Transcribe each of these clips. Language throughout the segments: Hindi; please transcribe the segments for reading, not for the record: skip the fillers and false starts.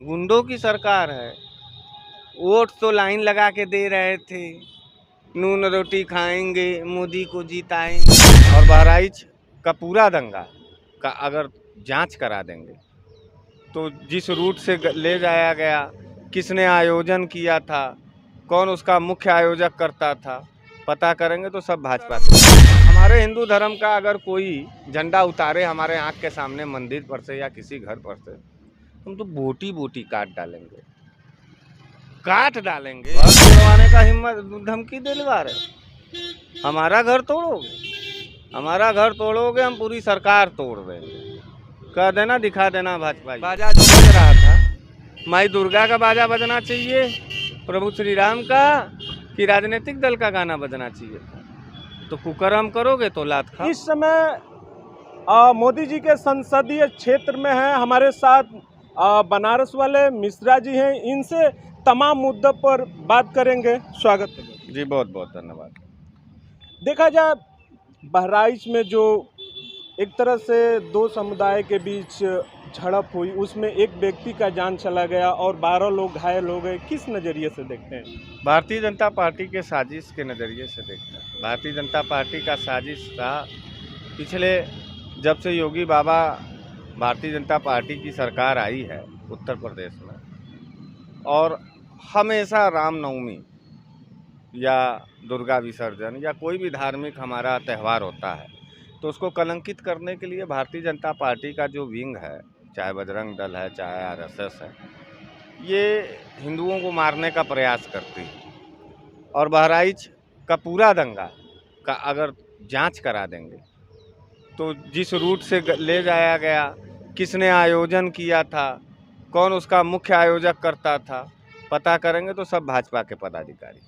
गुंडों की सरकार है। वोट तो लाइन लगा के दे रहे थे, नून रोटी खाएंगे, मोदी को जिताएंगे। और बहराइच का पूरा दंगा का अगर जांच करा देंगे तो जिस रूट से ले जाया गया, किसने आयोजन किया था, कौन उसका मुख्य आयोजक करता था, पता करेंगे तो सब भाजपा के। हमारे हिंदू धर्म का अगर कोई झंडा उतारे हमारे आंख के सामने मंदिर पर से या किसी घर पर से, हम तो बोटी बोटी काट डालेंगे, काट डालेंगे। घर तोड़वाने का हिम्मत धमकी दिलवा रहे। हमारा घर तोड़ोगे, हमारा घर तोड़ोगे, हम पूरी सरकार तोड़ देंगे। कह देना, दिखा देना भाजपा। बाजा जो बज रहा था, माई दुर्गा का बाजा बजना चाहिए, प्रभु श्री राम का, कि राजनीतिक दल का गाना बजना चाहिए था? तो कुकर्म करोगे तो लात खाओ। इस समय मोदी जी के संसदीय क्षेत्र में है हमारे साथ बनारस वाले मिश्रा जी हैं। इनसे तमाम मुद्दों पर बात करेंगे। स्वागत है जी, बहुत बहुत धन्यवाद। देखा जाए बहराइच में जो एक तरह से दो समुदाय के बीच झड़प हुई, उसमें एक व्यक्ति का जान चला गया और 12 लोग घायल हो गए। किस नज़रिए से देखते हैं? भारतीय जनता पार्टी के साजिश के नज़रिए से देखते हैं। भारतीय जनता पार्टी का साजिश था पिछले, जब से योगी बाबा भारतीय जनता पार्टी की सरकार आई है उत्तर प्रदेश में, और हमेशा रामनवमी या दुर्गा विसर्जन या कोई भी धार्मिक हमारा त्यौहार होता है तो उसको कलंकित करने के लिए भारतीय जनता पार्टी का जो विंग है, चाहे बजरंग दल है, चाहे आरएसएस है, ये हिंदुओं को मारने का प्रयास करती है। और बहराइच का पूरा दंगा का अगर जांच करा देंगे तो जिस रूट से ले जाया गया, किसने आयोजन किया था, कौन उसका मुख्य आयोजक करता था, पता करेंगे तो सब भाजपा के पदाधिकारी।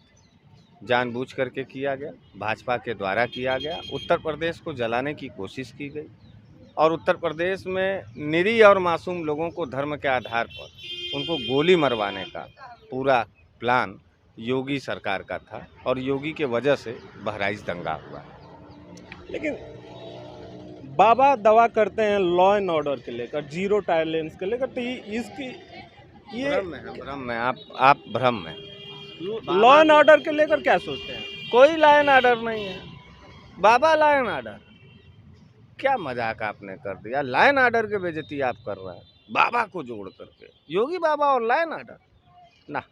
जानबूझ करके किया गया, भाजपा के द्वारा किया गया। उत्तर प्रदेश को जलाने की कोशिश की गई और उत्तर प्रदेश में निरीह और मासूम लोगों को धर्म के आधार पर उनको गोली मरवाने का पूरा प्लान योगी सरकार का था और योगी के वजह से बहराइच दंगा हुआ। लेकिन बाबा दवा करते हैं लॉ एंड ऑर्डर के लेकर, जीरो टॉलरेंस के लेकर, तो ये भ्रम में आप भ्रम में। लॉ एंड ऑर्डर के लेकर क्या सोचते हैं? कोई लॉ एंड ऑर्डर नहीं है। बाबा लॉ एंड ऑर्डर, क्या मजाक आपने कर दिया। लॉ एंड ऑर्डर के बेइज्जती आप कर रहे हैं बाबा को जोड़ करके। योगी बाबा और लॉ एंड ऑर्डर ना।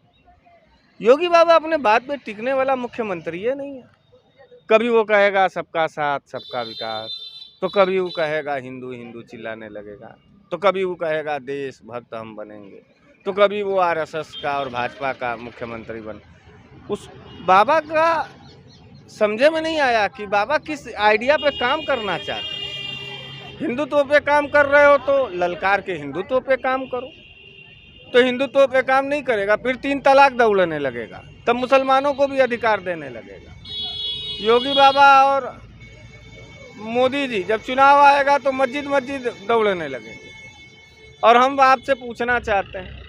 योगी बाबा अपने बात पे टिकने वाला मुख्यमंत्री है नहीं है। कभी वो कहेगा सबका साथ सबका विकास, तो कभी वो कहेगा हिंदू हिंदू चिल्लाने लगेगा, तो कभी वो कहेगा देश भक्त हम बनेंगे, तो कभी वो आरएसएस का और भाजपा का मुख्यमंत्री बन। उस बाबा का समझे में नहीं आया कि बाबा किस आइडिया पे काम करना चाहते हैं। हिंदुत्व पे काम कर रहे हो तो ललकार के हिंदुत्व पे काम करो, तो हिंदुत्व पे काम नहीं करेगा फिर 3 तलाक दौड़ने लगेगा, तब मुसलमानों को भी अधिकार देने लगेगा। योगी बाबा और मोदी जी जब चुनाव आएगा तो मस्जिद मस्जिद दौड़ने लगेंगे। और हम आपसे पूछना चाहते हैं,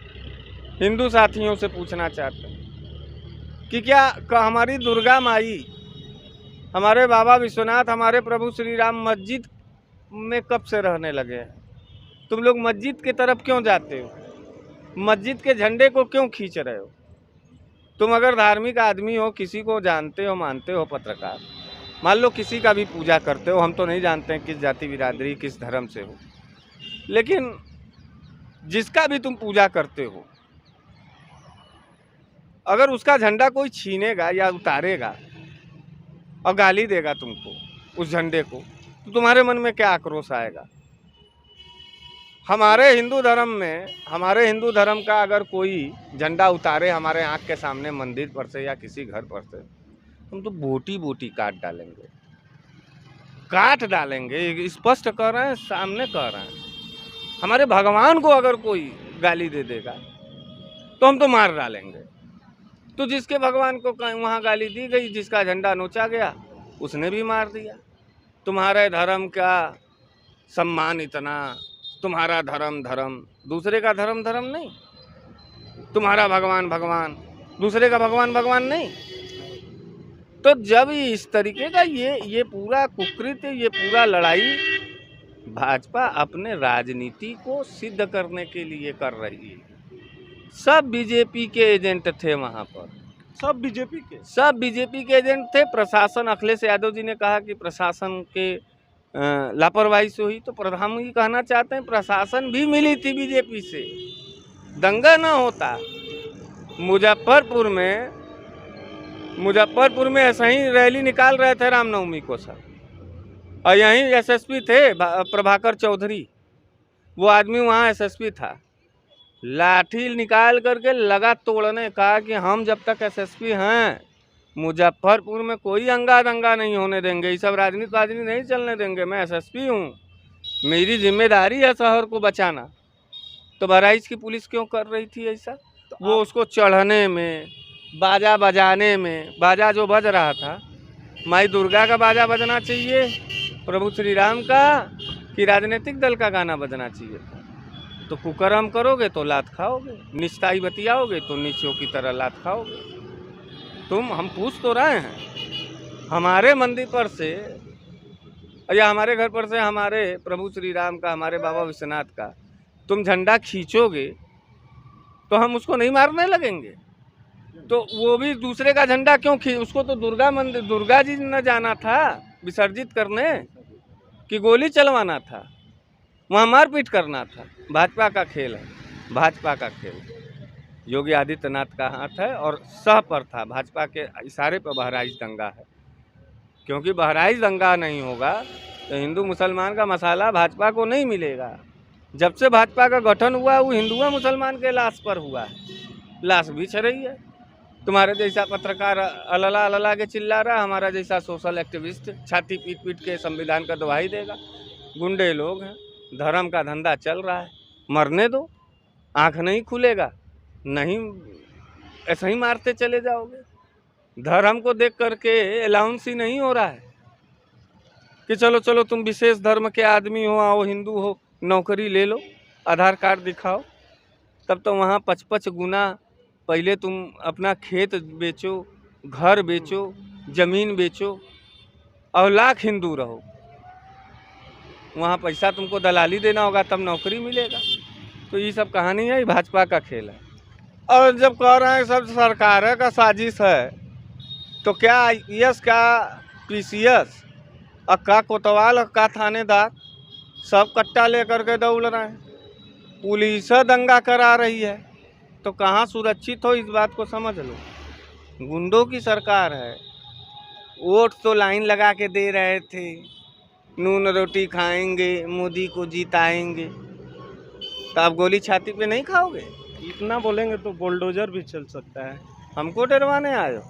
हिंदू साथियों से पूछना चाहते हैं कि क्या हमारी दुर्गा माई, हमारे बाबा विश्वनाथ, हमारे प्रभु श्री राम मस्जिद में कब से रहने लगे हैं? तुम लोग मस्जिद की तरफ क्यों जाते हो? मस्जिद के झंडे को क्यों खींच रहे हो? तुम अगर धार्मिक आदमी हो, किसी को जानते हो, मानते हो, पत्रकार, मान लो किसी का भी पूजा करते हो, हम तो नहीं जानते हैं किस जाति बिरादरी किस धर्म से हो, लेकिन जिसका भी तुम पूजा करते हो, अगर उसका झंडा कोई छीनेगा या उतारेगा और गाली देगा तुमको उस झंडे को, तो तुम्हारे मन में क्या आक्रोश आएगा? हमारे हिंदू धर्म का अगर कोई झंडा उतारे हमारे आंख के सामने मंदिर पर से या किसी घर पर से, हम तो बोटी बोटी काट डालेंगे, काट डालेंगे। स्पष्ट कह रहे हैं, सामने कह रहे हैं। हमारे भगवान को अगर कोई गाली दे देगा तो हम तो मार डालेंगे। तो जिसके भगवान को वहाँ गाली दी गई, जिसका झंडा नोचा गया, उसने भी मार दिया। तुम्हारे धर्म का सम्मान इतना, तुम्हारा धर्म धर्म, दूसरे का धर्म धर्म नहीं, तुम्हारा भगवान भगवान, दूसरे का भगवान भगवान नहीं। तो जब इस तरीके का ये पूरा कुकृत्य, ये पूरा लड़ाई भाजपा अपने राजनीति को सिद्ध करने के लिए कर रही है। सब बीजेपी के एजेंट थे वहाँ पर, सब बीजेपी के? सब बीजेपी के एजेंट थे। प्रशासन, अखिलेश यादव जी ने कहा कि प्रशासन के लापरवाही से हुई, तो हम ये कहना चाहते हैं प्रशासन भी मिली थी बीजेपी से, दंगा ना होता। मुजफ्फरपुर में ऐसा ही रैली निकाल रहे थे रामनवमी को सर, और यहीं एसएसपी थे प्रभाकर चौधरी, वो आदमी वहाँ एसएसपी था, लाठी निकाल करके लगा तोड़ने, कहा कि हम जब तक एसएसपी हैं मुजफ्फरपुर में कोई अंगा दंगा नहीं होने देंगे, ये सब राजनीति नहीं चलने देंगे, मैं एसएसपी हूँ, मेरी जिम्मेदारी है शहर को बचाना। तो बहराइच की पुलिस क्यों कर रही थी ऐसा? तो वो उसको चढ़ने में, बाजा बजाने में, बाजा जो बज रहा था माई दुर्गा का बाजा बजना चाहिए, प्रभु श्री राम का, कि राजनीतिक दल का गाना बजना चाहिए था। तो कुकर्म करोगे तो लात खाओगे, निष्ठाई बतियाओगे तो नीचों की तरह लात खाओगे। हम पूछ तो रहे हैं, हमारे मंदिर पर से या हमारे घर पर से हमारे प्रभु श्री राम का, हमारे बाबा विश्वनाथ का तुम झंडा खींचोगे तो हम उसको नहीं मारने लगेंगे? तो वो भी दूसरे का झंडा क्यों उसको तो दुर्गा जी न जाना था विसर्जित करने, कि गोली चलवाना था, वहाँ मारपीट करना था। भाजपा का खेल है, भाजपा का खेल। योगी आदित्यनाथ का हाथ है और सह पर था, भाजपा के इशारे पर बहराइच दंगा है, क्योंकि बहराइच दंगा नहीं होगा तो हिंदू मुसलमान का मसाला भाजपा को नहीं मिलेगा। जब से भाजपा का गठन हुआ वो हिंदू मुसलमान के लाश पर हुआ है, लाश बिछ रही है। तुम्हारे जैसा पत्रकार अल्लाह अल्लाह के चिल्ला रहा, हमारा जैसा सोशल एक्टिविस्ट छाती पीट पीट के संविधान का दुहाई देगा। गुंडे लोग हैं, धर्म का धंधा चल रहा है, मरने दो, आँख नहीं खुलेगा, नहीं ऐसा ही मारते चले जाओगे। धर्म को देख करके अलाउंस ही नहीं हो रहा है कि चलो चलो तुम विशेष धर्म के आदमी हो, आओ हिंदू हो, नौकरी ले लो, आधार कार्ड दिखाओ। तब तो वहाँ 55 गुना पहले तुम अपना खेत बेचो, घर बेचो, जमीन बेचो और लाख हिंदू रहो, वहाँ पैसा तुमको दलाली देना होगा तब नौकरी मिलेगा। तो ये सब कहानी है, भाजपा का खेल है। और जब कह रहे हैं सब सरकार का साजिश है, तो क्या आईपीएस का पीसीएस और का कोतवाल और का थानेदार सब कट्टा लेकर के दौड़ रहे हैं, पुलिस दंगा करा रही है, तो कहाँ सुरक्षित हो? इस बात को समझ लो। गुंडों की सरकार है, वोट तो लाइन लगा के दे रहे थे, नून रोटी खाएंगे, मोदी को जिताएंगे, तो आप गोली छाती पे नहीं खाओगे? इतना बोलेंगे तो बुलडोजर भी चल सकता है। हमको डरवाने आयो?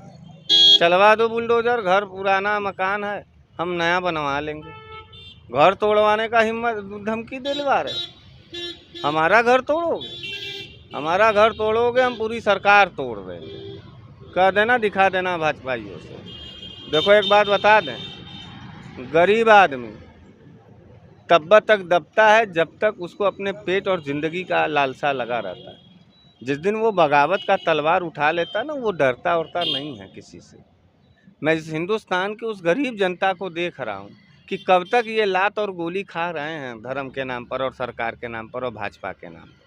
चलवा दो बुलडोजर, घर पुराना मकान है, हम नया बनवा लेंगे। घर तोड़वाने का हिम्मत धमकी दिलवा रहे? हमारा घर तोड़ोगे? हमारा घर तोड़ोगे हम पूरी सरकार तोड़ देंगे, कह देना, दिखा देना भाजपाइयों से। देखो एक बात बता दें, गरीब आदमी तब तक दबता है जब तक उसको अपने पेट और ज़िंदगी का लालसा लगा रहता है। जिस दिन वो बगावत का तलवार उठा लेता ना, वो डरता उड़ता नहीं है किसी से। मैं इस हिंदुस्तान की उस गरीब जनता को देख रहा हूँ कि कब तक ये लात और गोली खा रहे हैं धर्म के नाम पर और सरकार के नाम पर और भाजपा के नाम पर।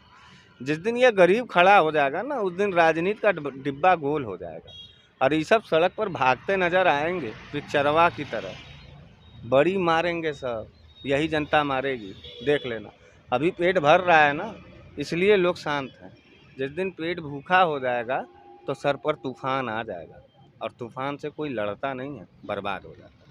जिस दिन ये गरीब खड़ा हो जाएगा ना, उस दिन राजनीति का डिब्बा गोल हो जाएगा और ये सब सड़क पर भागते नजर आएंगे पिक्चरवा की तरह, बड़ी मारेंगे सब, यही जनता मारेगी, देख लेना। अभी पेट भर रहा है ना, इसलिए लोग शांत हैं। जिस दिन पेट भूखा हो जाएगा तो सर पर तूफान आ जाएगा, और तूफान से कोई लड़ता नहीं है, बर्बाद हो जाता है।